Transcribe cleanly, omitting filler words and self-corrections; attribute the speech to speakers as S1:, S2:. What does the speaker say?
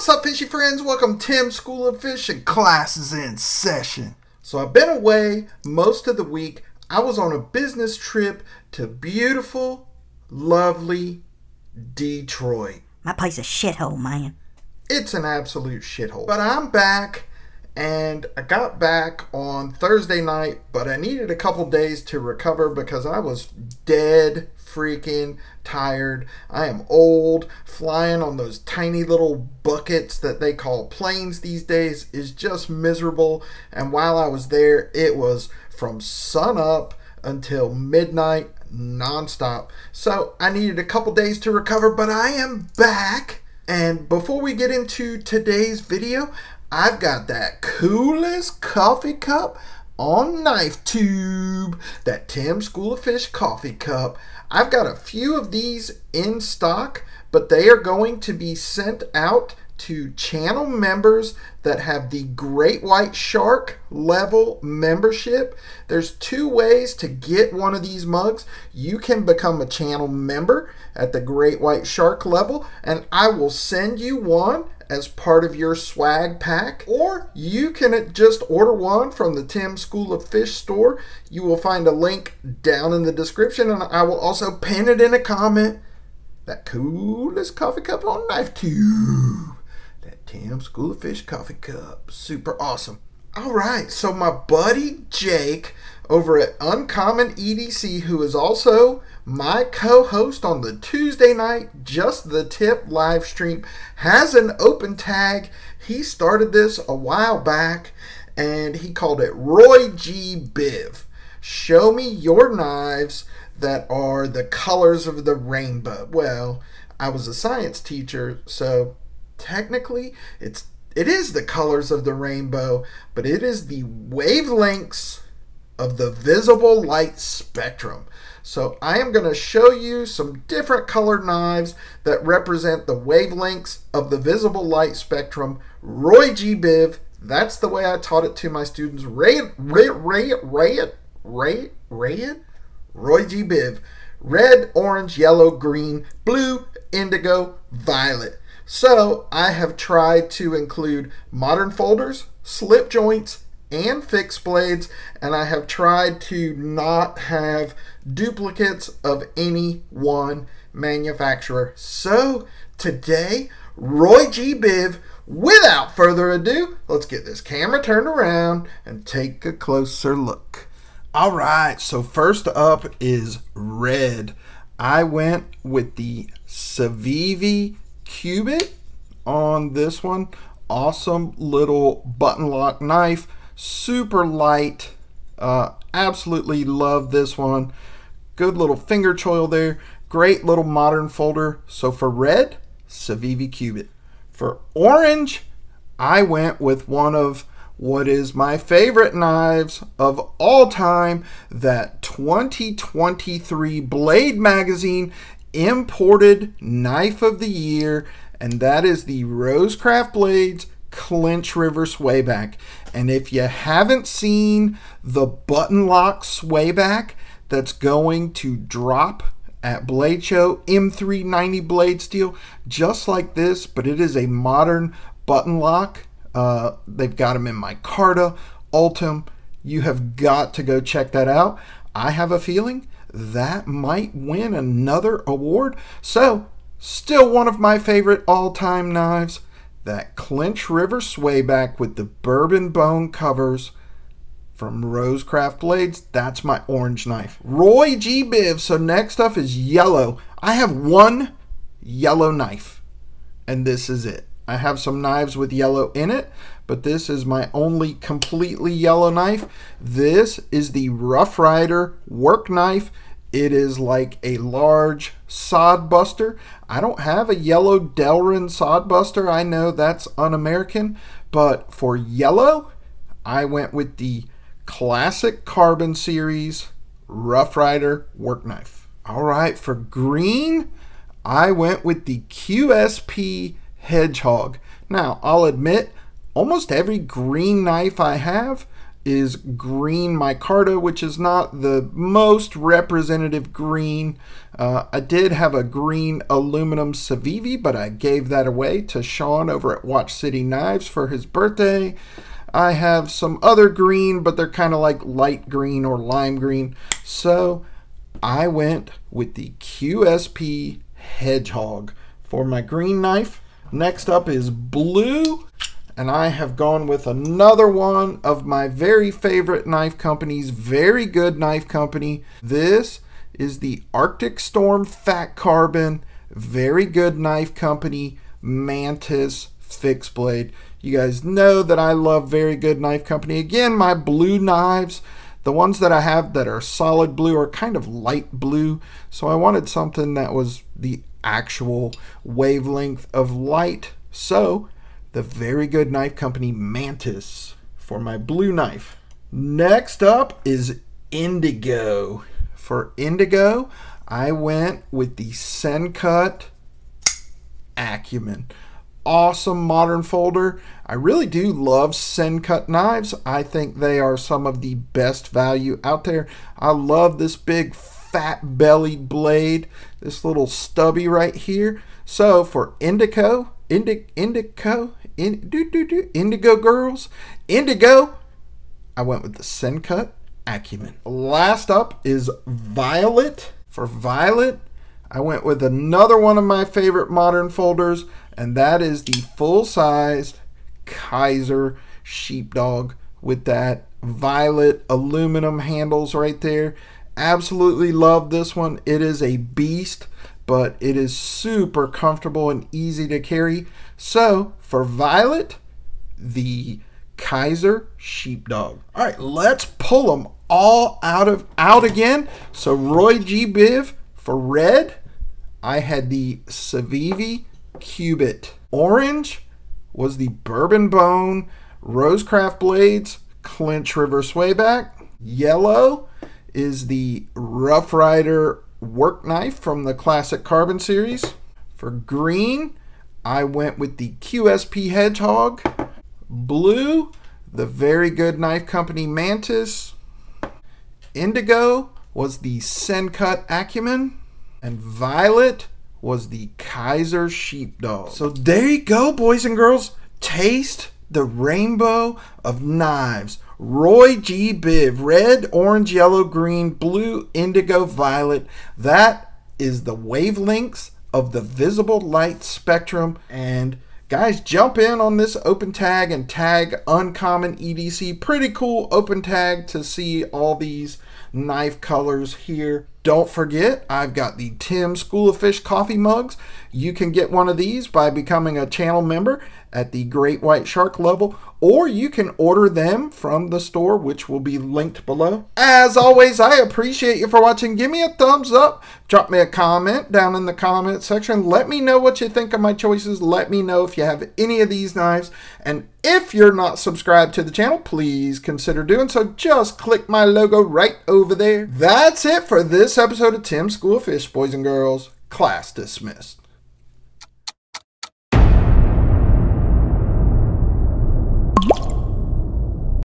S1: What's up, fishy friends? Welcome to Tim's School of Fishing. Class is in session. So I've been away most of the week. I was on a business trip to beautiful, lovely Detroit.
S2: My place is a shithole, man.
S1: It's an absolute shithole. But I'm back, and I got back on Thursday night, but I needed a couple days to recover because I was dead freaking tired. I am old. Flying on those tiny little buckets that they call planes these days is just miserable. And while I was there, it was from sun up until midnight nonstop. So I needed a couple days to recover, but I am back. And before we get into today's video, I've got that coolest coffee cup on knife tube, that Tim's School of Fish coffee cup. I've got a few of these in stock, but they are going to be sent out to channel members that have the Great White Shark level membership. There's two ways to get one of these mugs. You can become a channel member at the Great White Shark level, and I will send you one as part of your swag pack, or you can just order one from the Tim's School of Fish store. You will find a link down in the description, and I will also pin it in a comment. That coolest coffee cup on knife tube, that Tim's School of Fish coffee cup, super awesome. All right, so my buddy Jake over at Uncommon EDC, who is also my co-host on the Tuesday night Just the Tip live stream, has an open tag. He started this a while back and he called it Roygbiv. Show me your knives that are the colors of the rainbow. Well, I was a science teacher, so technically it is the colors of the rainbow, but it is the wavelengths of the visible light spectrum. So I am going to show you some different colored knives that represent the wavelengths of the visible light spectrum. Roygbiv, that's the way I taught it to my students. Roygbiv. Red, orange, yellow, green, blue, indigo, violet. So I have tried to include modern folders, slip joints, and fixed blades, and I have tried to not have duplicates of any one manufacturer. So today, Roygbiv, without further ado, let's get this camera turned around and take a closer look. All right, so first up is red. I went with the CIVIVI Cubit on this one. Awesome little button lock knife, super light. Absolutely love this one. Good little finger choil there. Great little modern folder. So for red, CIVIVI Cubit. For orange, I went with one of what is my favorite knives of all time, that 2023 Blade Magazine imported knife of the year, and that is the RoseCraft Blades Clinch River Swayback. And if you haven't seen the button lock swayback that's going to drop at Blade Show, M390 blade steel, just like this, but it is a modern button lock. They've got them in micarta, Ultim. You have got to go check that out. I have a feeling that might win another award. So still one of my favorite all-time knives, that Clinch River Swayback with the bourbon bone covers from RoseCraft Blades. That's my orange knife. Roygbiv. So next up is yellow. I have one yellow knife, and this is it. I have some knives with yellow in it, but this is my only completely yellow knife. This is the Rough Rider work knife. It is like a large sod buster. I don't have a yellow Delrin sod buster. I know that's un-American, but for yellow, I went with the classic Carbon Series Rough Rider work knife. All right, for green, I went with the QSP Hedgehog. Now, I'll admit, almost every green knife I have is green micarta, which is not the most representative green. I did have a green aluminum CIVIVI, but I gave that away to Sean over at Watch City Knives for his birthday. I have some other green, but they're kind of like light green or lime green. So I went with the QSP Hedgehog for my green knife. Next up is blue, and I have gone with another one of my very favorite knife companies, very good knife company. This is the Arctic Storm Fat Carbon, very good knife company, Mantis fixed blade. You guys know that I love very good knife company. Again, my blue knives, the ones that I have that are solid blue are kind of light blue, so I wanted something that was the actual wavelength of light. So the very good knife company Mantis for my blue knife. Next up is indigo. For indigo, I went with the Sencut Acumen. Awesome modern folder. I really do love Sencut knives. I think they are some of the best value out there. I love this big fat bellied blade, this little stubby right here. So for indigo girls, indigo, I went with the Sencut Acumen. Last up is violet. For violet, I went with another one of my favorite modern folders, and that is the full-sized Kizer Sheepdog with that violet aluminum handles right there. Absolutely love this one. It is a beast, but it is super comfortable and easy to carry. So for violet, the Kizer Sheepdog. All right, let's pull them all out again. So Roygbiv for red, I had the CIVIVI Cubit. Orange was the Bourbon Bone RoseCraft blades, clinch river swayback. Yellow is the Rough Rider work knife from the classic carbon series. For green, I went with the QSP Hedgehog. Blue, the very good knife company Mantis. Indigo was the Sencut Acumen. And violet was the Kizer Sheepdog. So there you go, boys and girls. Taste the rainbow of knives. Roygbiv, red, orange, yellow, green, blue, indigo, violet. That is the wavelengths of the visible light spectrum. And guys, jump in on this open tag and tag Uncommon EDC. Pretty cool open tag to see all these knife colors here. Don't forget, I've got the Tim School of Fish coffee mugs. You can get one of these by becoming a channel member at the Great White Shark level, or you can order them from the store, which will be linked below. As always, I appreciate you for watching. Give me a thumbs up. Drop me a comment down in the comment section. Let me know what you think of my choices. Let me know if you have any of these knives. And if you're not subscribed to the channel, please consider doing so. Just click my logo right over there. That's it for this episode of Tim's School of Fish, boys and girls. Class dismissed.